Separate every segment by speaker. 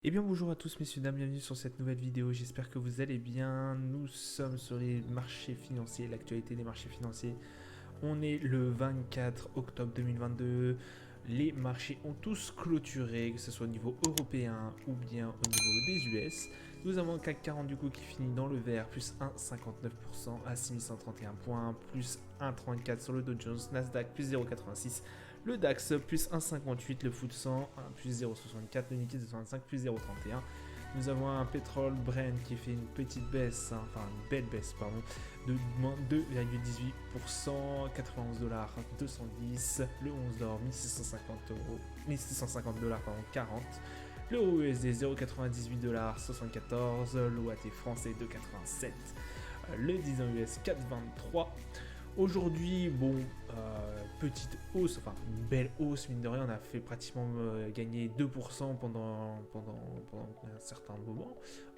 Speaker 1: Eh bien bonjour à tous messieurs, dames, bienvenue sur cette nouvelle vidéo, j'espère que vous allez bien. Nous sommes sur les marchés financiers, l'actualité des marchés financiers. On est le 24 octobre 2022, les marchés ont tous clôturé, que ce soit au niveau européen ou bien au niveau des US. Nous avons un CAC 40 du coup qui finit dans le vert, plus 1,59% à 6131 points, plus 1,34 sur le Dow Jones, Nasdaq plus 0,86. Le DAX plus 1,58, le FTSE 100 plus 0,64, le Nikkei 225 plus 0,31. Nous avons un pétrole Brent qui fait une petite baisse, enfin une belle baisse, pardon, de moins 2,18%, 91 dollars 210, le 11 d'or 1650 euros, 1650 dollars pardon, 40, l'euro USD 0,98 dollars 74, l'OAT français 2,87, le 10 ans US 4,23. Aujourd'hui, bon, petite hausse, enfin une belle hausse, mine de rien, on a fait pratiquement gagner 2% pendant un certain moment.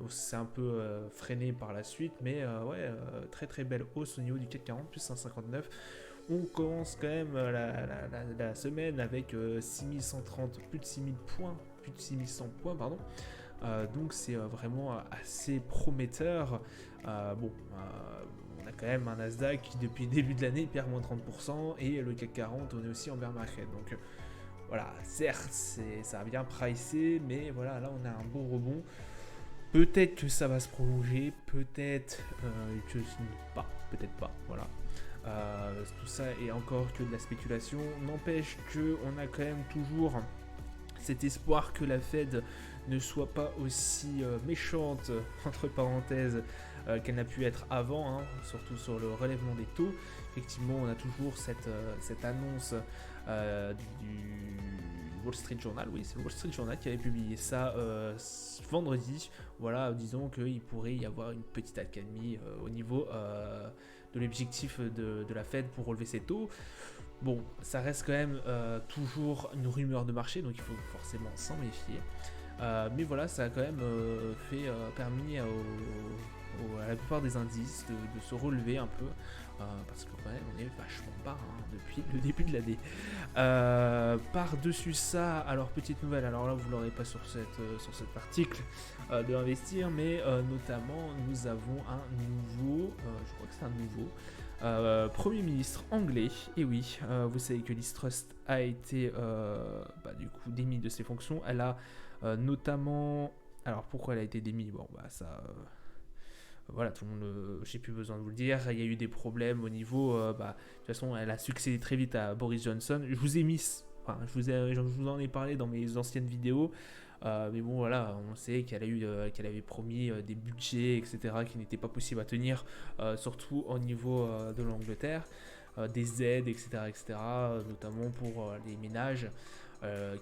Speaker 1: C'est un peu freiné par la suite, mais ouais, très très belle hausse au niveau du CAC 40, plus 159. On commence quand même la semaine avec 6130, plus de 6000 points, plus de 6100 points, pardon. Donc c'est vraiment assez prometteur. On a quand même un Nasdaq qui depuis le début de l'année perd moins 30% et le CAC 40 on est aussi en bear market. Donc voilà, certes ça a bien pricé, mais voilà, là on a un bon rebond. Peut-être que ça va se prolonger, peut-être que ce n'est pas, peut-être pas, voilà. Tout ça est encore que de la spéculation. N'empêche qu'on a quand même toujours cet espoir que la Fed ne soit pas aussi méchante, entre parenthèses, qu'elle n'a pu être avant, hein, surtout sur le relèvement des taux. Effectivement, on a toujours cette annonce du Wall Street Journal, oui, c'est le Wall Street Journal qui avait publié ça vendredi, voilà, disons qu'il pourrait y avoir une petite accalmie au niveau de l'objectif de la Fed pour relever ses taux. Bon, ça reste quand même toujours une rumeur de marché, donc il faut forcément s'en méfier. Mais voilà, ça a quand même permis à la plupart des indices de se relever un peu, parce que quand même on est vachement bas depuis le début de l'année. Par-dessus ça, alors petite nouvelle, alors là vous l'aurez pas sur cet article de Investir, mais notamment nous avons un nouveau, je crois que c'est un nouveau, Premier ministre anglais. Et oui, vous savez que Liz Truss a été du coup démise de ses fonctions. Elle a notamment... Alors pourquoi elle a été démise? Bon bah ça... voilà, tout le monde, j'ai plus besoin de vous le dire. Il y a eu des problèmes au niveau... de toute façon, elle a succédé très vite à Boris Johnson. Je vous ai mis... Enfin, je vous en ai parlé dans mes anciennes vidéos. Mais bon, voilà, on sait qu'elle avait promis des budgets, etc., qui n'étaient pas possibles à tenir, surtout au niveau de l'Angleterre, des aides, etc., etc., notamment pour les ménages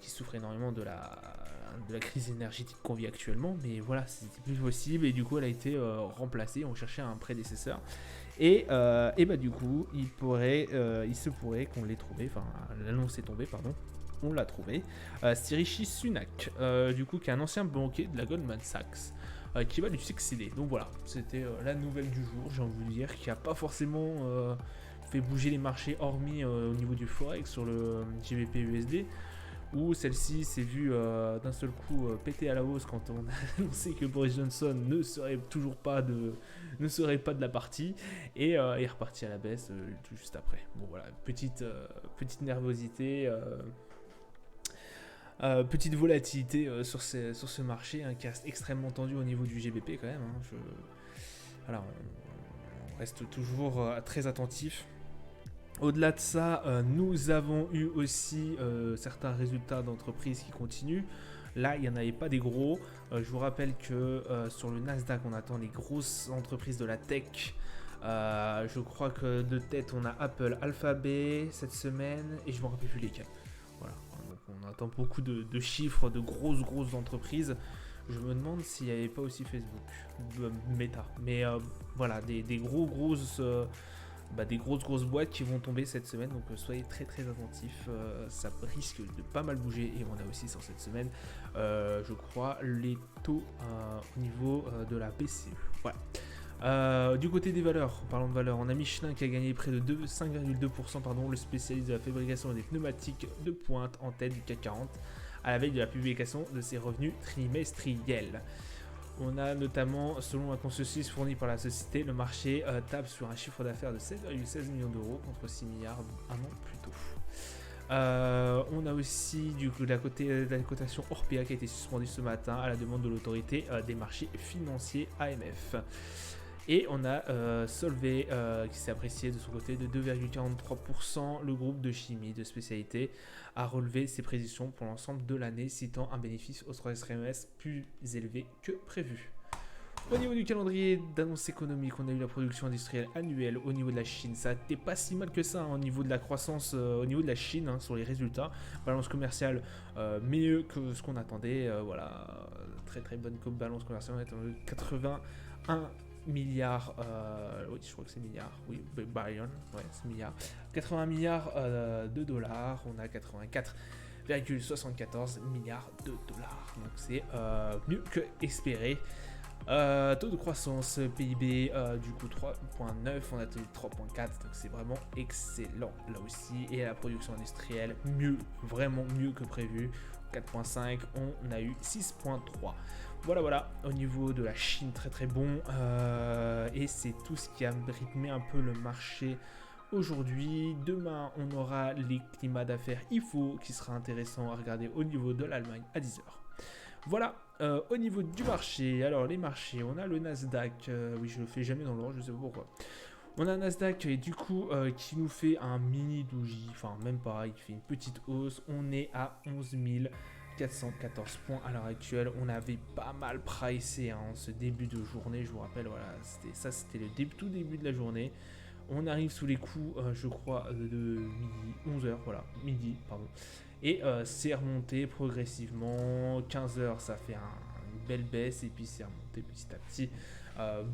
Speaker 1: qui souffrent énormément de la crise énergétique qu'on vit actuellement. Mais voilà, c'était plus possible et du coup, elle a été remplacée. On cherchait un prédécesseur. Et bah du coup, il se pourrait qu'on l'ait trouvé, enfin l'annonce est tombée, pardon, on l'a trouvé. C'est Rishi Sunak, du coup, qui est un ancien banquier de la Goldman Sachs, qui va lui succéder. Donc voilà, c'était la nouvelle du jour, j'ai envie de vous dire, qui n'a pas forcément fait bouger les marchés, hormis au niveau du Forex sur le GBP USD, où celle-ci s'est vue d'un seul coup péter à la hausse quand on a annoncé que Boris Johnson ne serait pas de la partie, et est reparti à la baisse tout juste après. Bon voilà, petite nervosité, petite volatilité sur ce marché, qui est extrêmement tendu au niveau du GBP quand même. Voilà, on reste toujours très attentif. Au-delà de ça, nous avons eu aussi certains résultats d'entreprises qui continuent. Là, il n'y en avait pas des gros. Je vous rappelle que sur le Nasdaq, on attend les grosses entreprises de la tech. Je crois que de tête, on a Apple, Alphabet cette semaine et je ne me rappelle plus lesquels. Voilà. Donc, on attend beaucoup de chiffres de grosses entreprises. Je me demande s'il n'y avait pas aussi Facebook, Meta. Mais voilà, des grosses boîtes qui vont tomber cette semaine, donc soyez très attentifs, ça risque de pas mal bouger. Et on a aussi sur cette semaine, je crois, les taux au niveau de la BCE. Voilà. Du côté des valeurs, parlons de valeurs, on a Michelin qui a gagné près de 5,2%, le spécialiste de la fabrication des pneumatiques de pointe en tête du CAC 40, à la veille de la publication de ses revenus trimestriels. On a notamment, selon un consensus fourni par la société, le marché table sur un chiffre d'affaires de 7,16 millions d'euros contre 6 milliards un an plus tôt. On a aussi du coup la cotation Orpea qui a été suspendue ce matin à la demande de l'autorité des marchés financiers AMF. Et on a Solvay qui s'est apprécié de son côté de 2,43%. Le groupe de chimie de spécialité a relevé ses prédictions pour l'ensemble de l'année, citant un bénéfice au troisième trimestre plus élevé que prévu. Au niveau du calendrier d'annonce économique, on a eu la production industrielle annuelle au niveau de la Chine. Ça n'était pas si mal que ça au niveau de la croissance, au niveau de la Chine, sur les résultats. Balance commerciale mieux que ce qu'on attendait. Voilà, très très bonne balance commerciale. On est à 81 milliards, oui, je crois que c'est milliards, oui, billion, ouais, c'est milliards. 80 milliards de dollars. On a 84,74 milliards de dollars. Donc c'est mieux que espéré. Taux de croissance PIB du coup 3.9, on a tenu 3.4, donc c'est vraiment excellent là aussi. Et la production industrielle, mieux, vraiment mieux que prévu, 4.5, on a eu 6.3. Voilà, au niveau de la Chine, très très bon. Et c'est tout ce qui a rythmé un peu le marché aujourd'hui. Demain, on aura les climats d'affaires IFO qui sera intéressant à regarder au niveau de l'Allemagne à 10h. Voilà, au niveau du marché, alors les marchés, on a le Nasdaq, oui je le fais jamais dans l'ordre, je sais pas pourquoi. On a un Nasdaq et du coup qui nous fait un mini doji, enfin même pas, il fait une petite hausse, on est à 11 414 points à l'heure actuelle. On avait pas mal pricé ce début de journée, je vous rappelle, voilà, c'était le tout début de la journée. On arrive sous les coups, je crois, de midi, 11h, voilà, midi, pardon. Et c'est remonté progressivement. 15h, ça fait une belle baisse. Et puis c'est remonté petit à petit.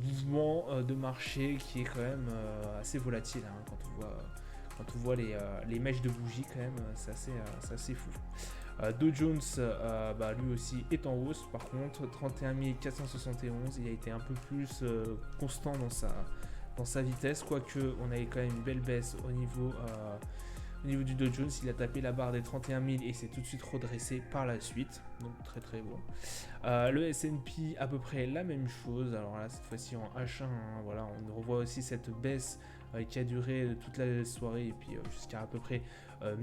Speaker 1: Mouvement de marché qui est quand même assez volatile. Quand on voit les mèches de bougies, quand même, c'est assez fou. Dow Jones, lui aussi est en hausse. Par contre, 31 471, il a été un peu plus constant dans sa vitesse. Quoique, on avait quand même une belle baisse au niveau du Dow Jones. Il a tapé la barre des 31 000 et s'est tout de suite redressé par la suite. Donc très très bon. Le S&P à peu près la même chose. Alors là cette fois-ci en H1, voilà, on revoit aussi cette baisse qui a duré toute la soirée et puis jusqu'à à peu près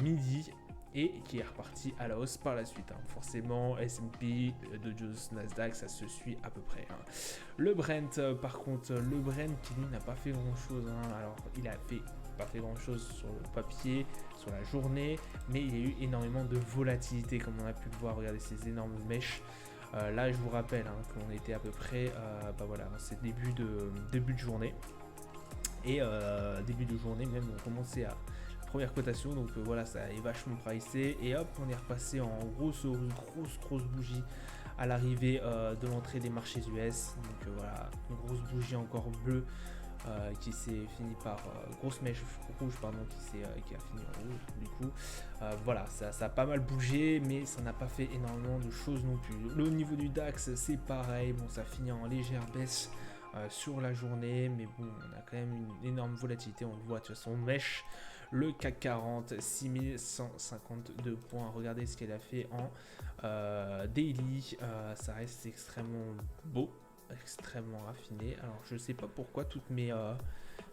Speaker 1: midi. Et qui est reparti à la hausse par la suite. Forcément, S&P, Dow Jones, Nasdaq, ça se suit à peu près. Le Brent, par contre, le Brent qui lui n'a pas fait grand-chose. Alors, il a pas fait grand-chose sur le papier, sur la journée, mais il y a eu énormément de volatilité, comme on a pu le voir. Regardez ces énormes mèches. Là, je vous rappelle qu'on était à peu près, c'est début de journée. Et début de journée, même, on commençait à première cotation, donc voilà, ça est vachement pricé et hop, on est repassé en grosse bougie à l'arrivée de l'entrée des marchés US. Donc voilà, une grosse bougie encore bleue qui s'est fini par grosse mèche rouge qui a fini en rouge du coup. Voilà, ça a pas mal bougé, mais ça n'a pas fait énormément de choses non plus. Au niveau du DAX, c'est pareil, bon, ça finit en légère baisse sur la journée, mais bon, on a quand même une énorme volatilité, on le voit de toute façon, mèche. Le CAC 40, 6152 points. Regardez ce qu'elle a fait en daily. Ça reste extrêmement beau, extrêmement raffiné. Alors, je sais pas pourquoi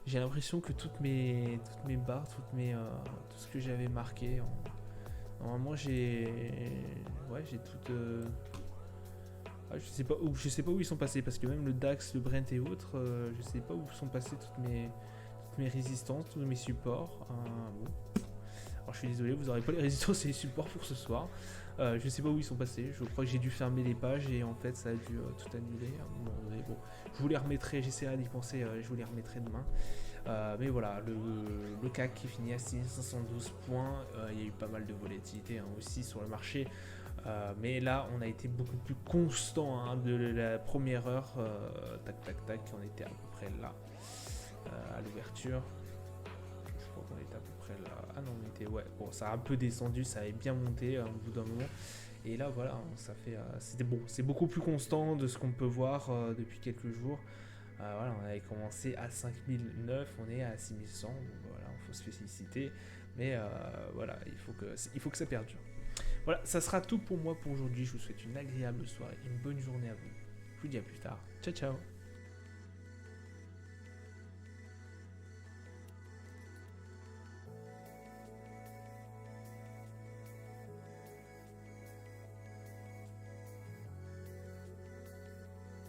Speaker 1: j'ai l'impression que toutes mes barres, tout ce que j'avais marqué. Normalement, j'ai toutes. Je sais pas où ils sont passés parce que même le DAX, le Brent et autres, je sais pas où sont passées toutes mes résistances, tous mes supports. Bon. Alors je suis désolé, vous n'aurez pas les résistances et les supports pour ce soir. Je sais pas où ils sont passés. Je crois que j'ai dû fermer les pages et en fait ça a dû tout annuler. Bon, je vous les remettrai, j'essaierai d'y penser, je vous les remettrai demain. Mais voilà, le CAC qui finit à 6512 points. Il y a eu pas mal de volatilité aussi sur le marché. Mais là, on a été beaucoup plus constant de la première heure. Tac, on était à peu près là. À l'ouverture, je crois qu'on était à peu près là. Ah non, on était, ouais, bon, ça a un peu descendu, ça avait bien monté au bout d'un moment. Et là, voilà, ça fait, c'était bon, c'est beaucoup plus constant de ce qu'on peut voir depuis quelques jours. Voilà, on avait commencé à 5009, on est à 6100, donc voilà, il faut se féliciter. Mais voilà, il faut que ça perdure. Voilà. Voilà, ça sera tout pour moi pour aujourd'hui. Je vous souhaite une agréable soirée, une bonne journée à vous. Je vous dis à plus tard. Ciao, ciao.